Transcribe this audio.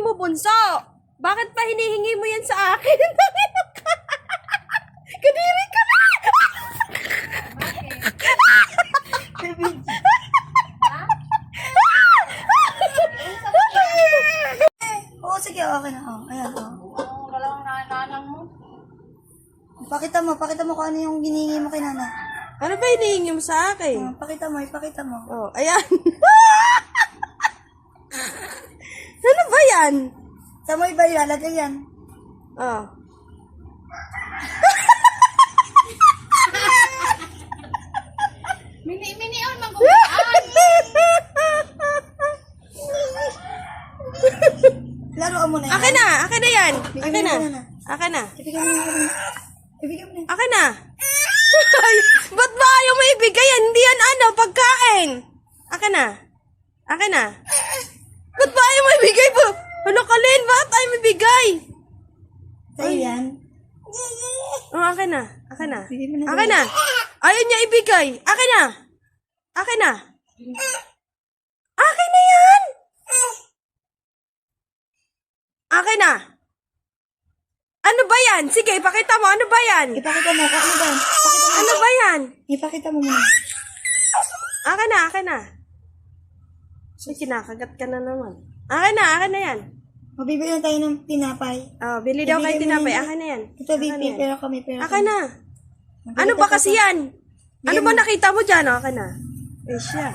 mo, bunso? Bakit pa hinihingi mo yan sa akin? Kadiri ka na! Oo, sige, okay na. Oh, ayan, oh. Dalawang nanang mo. Pakita mo kung ano yung giningi mo kay Nana. Ano ba hinihingi mo sa akin? Oh, ipakita mo. Oh, ayan. Ano ba yan? Sa mo iba ilalagay yan. Oh. Mini on mangkuhaan. Laruan mo na yan. Akin na yan. Akin na. Nana. Akin na. Ibigay mo na. Ibigay mo na. Akin na. Ba't ba ayaw mo ibigay yan? Hindi yan pagkain. Akin na. Akin na. Ba't ba ayaw mo ibigay po? Ano ka, Lynn? Ba't ayaw mo ibigay? Sa'yo yan. Oh, akin na. Akin na. Bigay mo na. Akin na. Ayaw niya ibigay. Akin na. Akin na. Akin na yan. Akin na. Ano ba yan? Sige, ipakita mo. Ano ba yan? Ipakita mo. Ano ba? Ano ba yan? Ipakita mo muna. Akin na. Akin na. So, kinakagat ka na naman. Akin na yan. Mabibili na tayo ng tinapay. Oh, bili daw kayo Ibigay mo tinapay. na. Akin na yan. Ito, Akin na BP. yan. Pero kami, pero Akin na. Ano ba kasi yan? Ano ba nakita mo dyan? Akin na. Eh, siya.